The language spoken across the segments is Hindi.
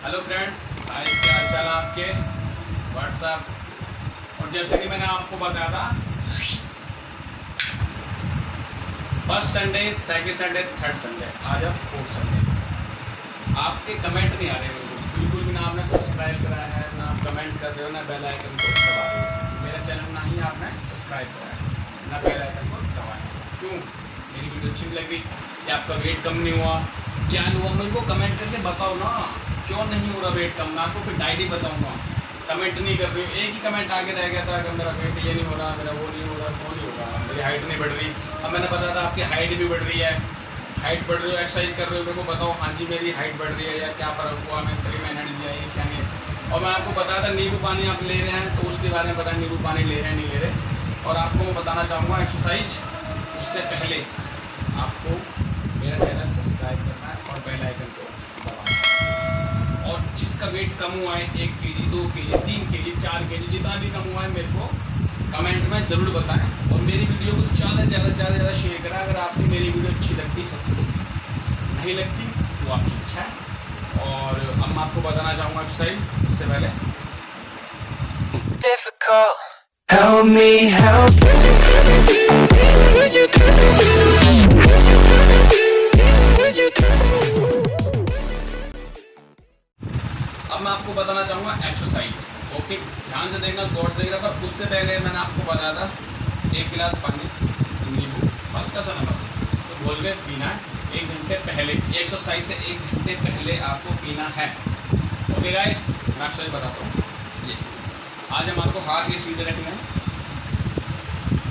हेलो फ्रेंड्स, हाय, क्या हाल चाल आपके व्हाट्सएप। और जैसे कि मैंने आपको बताया था, first Sunday, second Sunday, third Sunday, आज अब फोर्थ संडे। आपके कमेंट नहीं आ रहे बिल्कुल भी, ना आपने सब्सक्राइब करा है, ना आप कमेंट कर रहे हो, ना बेल आइकन को दबा रहे हो। मेरा चैनल ना ही आपने सब्सक्राइब करा है, ना बेल आइकन को दबाया। क्यों? मेरी वीडियो अच्छी नहीं लगी या आपका वेट कम नहीं हुआ, क्या नहीं हुआ, मेरे को कमेंट करके बताओ ना, क्यों नहीं हो रहा वेट कम। मैं आपको फिर डायरी बताऊंगा। कमेंट नहीं कर रही हो, एक ही कमेंट आगे रह गया था कि मेरा वेट ये नहीं हो रहा, मेरा वो नहीं हो रहा, वो नहीं हो रहा, मेरी हाइट नहीं बढ़ रही। अब मैंने बताया था आपकी हाइट भी बढ़ रही है, हाइट बढ़ रही हो, एक्सरसाइज कर रहे हो, मेरे को बताओ हाँ जी मेरी हाइट बढ़ रही है या क्या फ़र्क हुआ, मेरे शरीर में एनर्जी आई क्या नहीं। और मैं आपको बताया था नींबू पानी आप ले रहे हैं, तो उसके बारे में बताया नींबू पानी ले रहे हैं नहीं ले रहे। और आपको मैं बताना चाहूँगा एक्सरसाइज उससे पहले आपको मेरा चैनल सब्सक्राइब करना है और बेल आइकन को दबाना है। और जिसका वेट कम हुआ है 1 kg, 2 kg, 3 kg, 4 kg, जितना भी कम हुआ है मेरे को कमेंट में ज़रूर बताएं। और मेरी वीडियो को ज़्यादा से ज़्यादा शेयर करें। अगर आपको मेरी वीडियो अच्छी लगती है तो, नहीं लगती तो आपकी इच्छा है। और अब मैं आपको बताना चाहूँगा एक्सरसाइज उससे पहले। Help me help. अब मैं आपको बताना चाहूँगा एक्सरसाइज। ओके, ध्यान से देखना, गौर से देखना। पर उससे पहले मैंने आपको बताया था 1 गिलास पानी, नींबू, हल्का सा नमक तो घोल के पीना है 1 घंटे पहले। एक्सरसाइज से 1 घंटे पहले आपको पीना है। ओके गाइस, मैं आपसे बताता हूँ। ये आज हमारे को हाथ ये सीधे रखने हैं,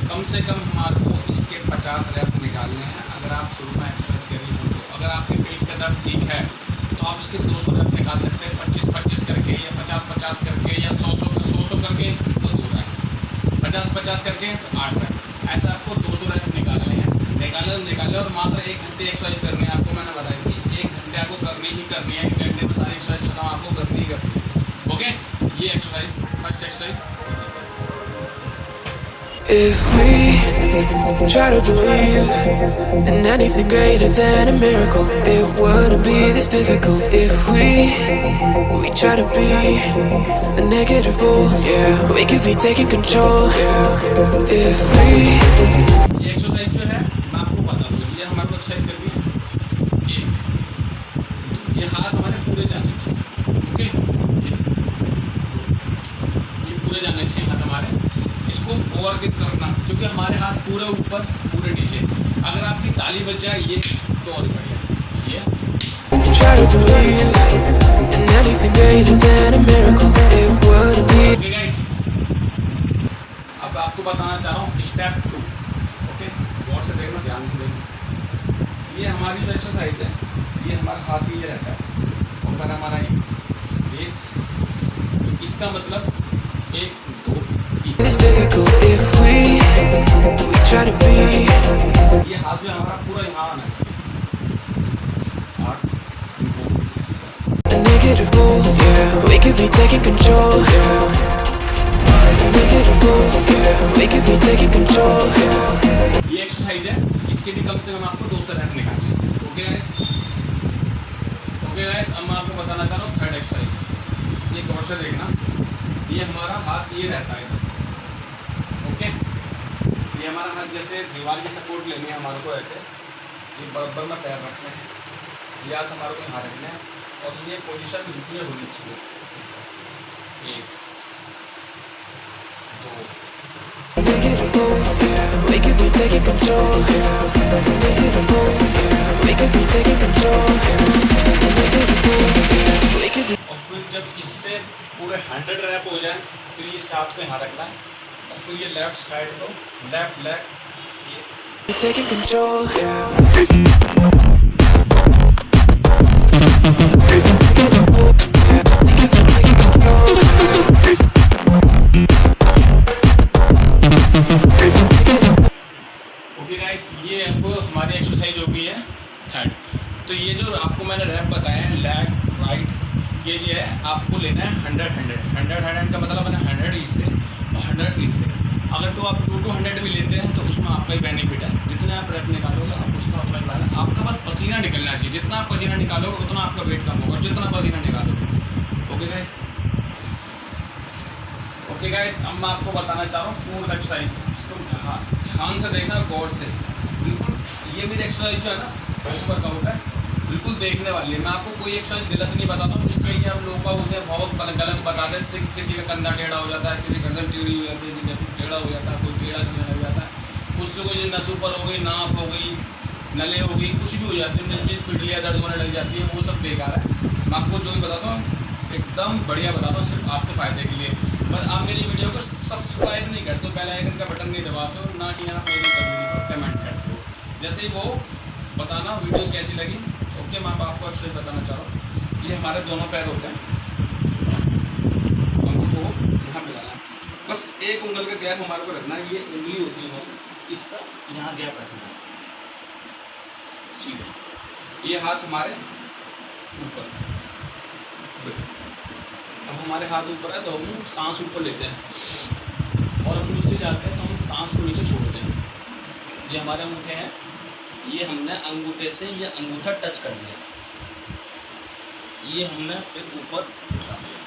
कम से कम हमारे को इसके 50 रैप निकालने हैं। अगर आप शुरू में एक्सरसाइज करी हो तो, अगर आपके पेट का दर्द ठीक है तो आप इसके 200 रैप निकाल सकते हैं, 25-25 करके या 50-50 करके या 100-100 करके तो 2 रैप, 50-50 करके तो 8 रैप। ऐसा आपको 200 रैप निकालने हैं। निकालने और मात्र 1 घंटे एक्सरसाइज करनी है। आपको मैंने बताया कि 1 घंटे आपको करनी ही करनी है। 1 घंटे में सारी एक्सरसाइज खत्म आपको करनी ही करनी है। ओके, ये exercise first exercise. If we try to believe in anything greater than a miracle, it wouldn't be this difficult. If we try to be a negative bull, yeah, we could be taking control, yeah. If we ये एक्सरसाइज जो है मैं आपको बता दूँ, ये हमारे को एक्सरसाइज करनी है। एक ये हाथ हमारे पूरे जाने चाहिए। ओके, ये पूरे जाने चाहिए हाथ हमारे। इसको गौर के करना, क्योंकि हमारे हाथ पूरे ऊपर पूरे नीचे। अगर आपकी ताली बज जाए ये तो और बढ़िया। ये try to believe in anything greater than a miracle, it wouldn't be. Okay guys, अब आपको बताना चाह रहा हूँ स्टेप 2। ओके, गौर से देखना, ध्यान से देखना। ये हमारी जो एक्सरसाइज है, ये हमारा हाथ ये रहता है और हमारा ये तो इसका मतलब 1 2 3। It's difficult if we try to be ये हाथ जो हमारा पूरा यहाँ आना चाहिए। 8 9 10। a negative bull, yeah, we could be taking control, yeah. A negative bull, yeah, we could be taking control, yeah. ये एक्सरसाइज है, इसके भी कम से कम आपको 200 रैप निकालने हैं। ओके गाइस, अब मैं आपको बताना चाह रहा हूँ थर्ड एक्सरसाइज। ये गौर से देखना, ये हमारा हाथ ये रहता है। ओके, ये हमारा हाथ जैसे दीवार की सपोर्ट लेनी है हमारे को, ऐसे ये बराबर में पैर रखने हैं, ये हाथ हमारे को यहाँ रखना है और ये पोजीशन ये होनी चाहिए। 1 2 A negative bull, yeah, we could be taking control, yeah. A negative bull, yeah, we could be taking control, yeah. A negative bull, yeah, we could be और फिर जब इससे पूरे 100 रैप हो जाए फिर इस हाथ को यहाँ रखना है और फिर ये लेफ्ट साइड को लेफ्ट लेग ये taking control, yeah. Okay guys, ये अब हमारी एक्सरसाइज हो गई है थर्ड। तो ये जो आपको मैंने रैप बताया है लेग राइट, ये जो है आपको लेना है 100 का मतलब है 100 इससे और 100 इससे। अगर तो आप 200 भी लेते हैं तो उसमें आपका ही बेनिफिट है। जितने आप रैप निकालोगे आप उसका उतना ही, आपका बस पसीना निकलना चाहिए। जितना आप पसीना निकालोगे उतना आपका वेट कम होगा। जितना पसीना निकालोगे ओके गाइस, अब मैं आपको बताना चाह रहा हूँ फूड एक्सरसाइज। इसको ध्यान से देखना, गौर से। बिल्कुल ये मेरी एक्सरसाइज जो है ना, होम वर्कआउट है, बिल्कुल देखने वाली है। मैं आपको कोई एक्सरसाइज गलत नहीं बताता हूँ, जिसमें कि हम लोगों का होते हैं बहुत गलत बताते हैं, जिससे किसी का कंधा टेढ़ा हो जाता है, किसी गर्दन टेढ़ी हो जाती है, किसी टेढ़ा हो जाता है, कोई टेढ़ा चलने लग जाता है, उससे कोई नस ऊपर हो गई, नाप हो गई, नले हो गई, कुछ भी हो जाती है, पिटलियाँ दर्द होने लग जाती है, वो सब बेकार है। मैं आपको जो भी बताता हूँ एकदम बढ़िया बताता हूँ, सिर्फ आपके फ़ायदे के लिए। बस आप मेरी वीडियो को सब्सक्राइब नहीं करते हो, बेल आइकन का बटन नहीं दबाते हो, ना ही आप मेरी वीडियो को कमेंट करते हो। जैसे ही वो बताना वीडियो कैसी लगी। ओके, मैं आपको एक्चुअली बताना चाह रहा हूँ, ये हमारे दोनों पैर होते हैं, अंगूठों को यहाँ मिलाना है, बस एक उंगल का गैप हमारे को रखना है। ये उंगली होती है, इसका यहाँ गैप रखना है सीधे। ये हाथ हमारे ऊपर, अब हमारे हाथ ऊपर है तो हम सांस ऊपर लेते हैं, और अब नीचे जाते हैं तो हम सांस को नीचे छोड़ते हैं। ये हमारे अंगूठे हैं, ये हमने अंगूठे से ये अंगूठा टच कर दिया, ये हमने फिर ऊपर उठा दिया।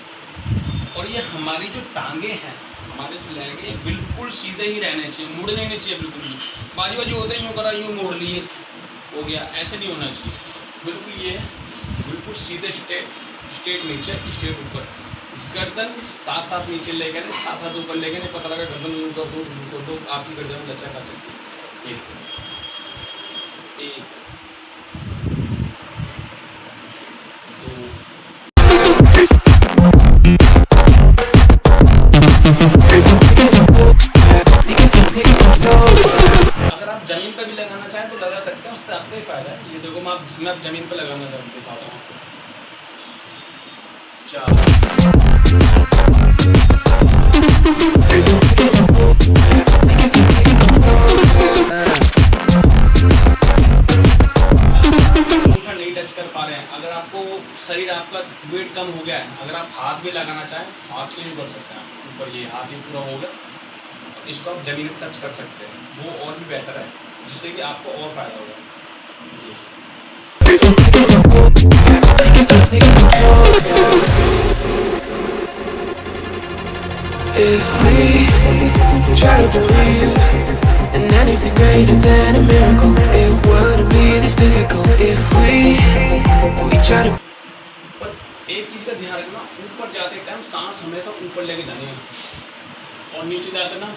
और ये हमारी जो टांगे हैं, हमारे जो लहंगे बिल्कुल सीधे ही रहने चाहिए, मुड़ने नहीं चाहिए बिल्कुल भी। बाजू बाजू होते हैं, यूँ करा यूँ मोड़ लिए हो गया, ऐसे नहीं होना चाहिए। बिल्कुल ये बिल्कुल सीधे स्ट्रेट नीचे, स्ट्रेट ऊपर। गर्दन साथ साथ नीचे लेकर नहीं, साथ साथ ऊपर लेकर नहीं, पता लगा गर्दन यूँ कर दो आपकी गर्दन में लचक आ सकती है। एक दो, अगर आप जमीन पे भी लगाना चाहें तो लगा सकते हैं, उससे आपका ही फायदा है। ये देखो मैं अब जमीन पे लगाना दिखाता हूँ। नहीं टच कर पा रहे हैं, अगर आपको शरीर आपका वेट कम हो गया है, अगर आप हाथ भी लगाना चाहें हाथ से भी कर सकते हैं। ऊपर ये हाथ ही पूरा हो गया, इसको आप जमीन पे टच कर सकते हैं, वो और भी बेटर है, जिससे कि आपको और फायदा होगा। If we try to believe in anything greater than a miracle, it wouldn't be this difficult. If we try to. पर एक चीज़ का ध्यान रखना, ऊपर जाते टाइम सांस हमेशा ऊपर लेके जानी है, और नीचे जाते ना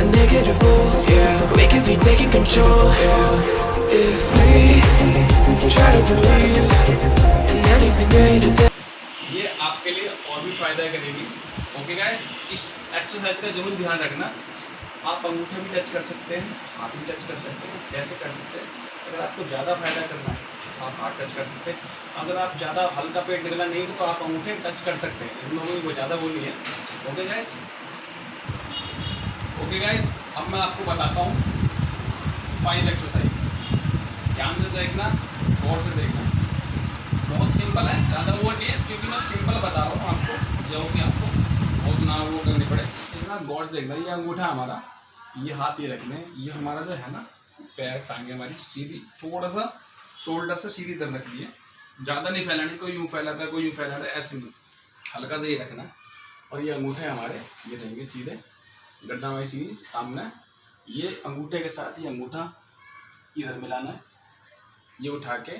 A negative bull, yeah. We could be taking control, yeah. If we try to believe in anything greater than. ये आपके लिए और भी फायदा करेगी। ओके गाइस, इस एक्सरसाइज का जरूर ध्यान रखना। आप अंगूठा भी टच कर सकते हैं, हाथ भी टच कर सकते हैं। कैसे कर सकते हैं? अगर आपको ज़्यादा फायदा करना है आप हाथ टच कर सकते हैं, अगर आप ज़्यादा हल्का पेट निकला नहीं तो आप अंगूठे टच कर सकते हैं। इसमें कोई ज़्यादा वो नहीं है। ओके गाइस, अब मैं आपको बताता हूँ 5 एक्सरसाइज। ध्यान से देखना, गौर से देखना, बहुत सिंपल है, ज़्यादा वो नहीं है, क्योंकि मैं सिंपल बता रहा हूँ आपको, जो कि आपको बहुत ना वो करनी पड़े। इसलिए गौर से देखना। ये अंगूठा हमारा, ये हाथ ये रखने, ये हमारा जो है ना पैर टांगे हमारी सीधी, थोड़ा सा शोल्डर से सीधी तरह रख लिए, ज़्यादा नहीं फैलानी, कोई यूँ फैलाता है कोई यूँ फैलाता है, ऐसे नहीं, हल्का से ये रखना। और ये अंगूठे हमारे ये रहेंगे सीधे, गड्ढा हमारी सीधी सामने। ये अंगूठे के साथ ये अंगूठा इधर मिलाना है, ये उठा के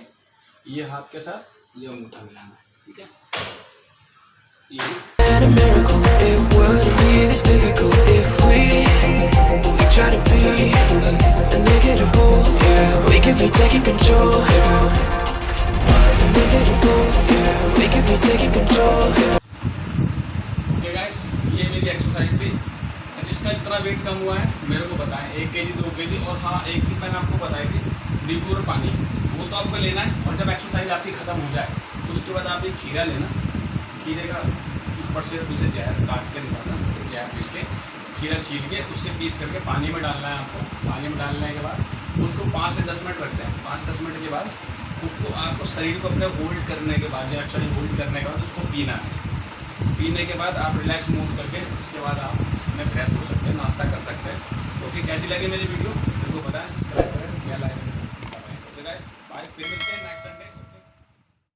ये हाथ के साथ ये अंगूठा मिलाना है, ठीक है। A miracle, it wouldn't be this difficult if we try to be a negative bull, yeah. We could be taking control, yeah. A negative bull, yeah. We could be taking control, yeah. Okay guys, ये मेरी एक्सरसाइज थी। जिसका जितना वेट कम हुआ है मेरे को बताएं, 1 kg 2 kg। और हाँ, एक चीज़ मैंने आपको बताई थी, नींबू और पानी, वो तो आपको लेना है। और जब एक्सरसाइज आपकी ख़त्म हो जाए उसके बाद आप एक खीरा लेना, खीरे का ऊपर से पीछे जहर काट के निकालना, जहर पीस के, खीरा छील के उसके पीस करके पानी में डालना है आपको। पानी में डालने के बाद उसको 5 से 10 मिनट रखते हैं। 5-10 मिनट के बाद उसको आपको शरीर को अपने होल्ड करने के बाद, या एक्चुअली होल्ड करने के बाद उसको पीना है। पीने के बाद आप रिलैक्स मूड करके उसके बाद आप अपने फ्रेश हो सकते हैं, नाश्ता कर सकते हैं। ओके, कैसी लगी मेरी वीडियो मेरे को बताएं, सब्सक्राइब करें, बेल आइकन दबाएं। ओके गाइस, बाय, फिर मिलते हैं नेक्स्ट संडे।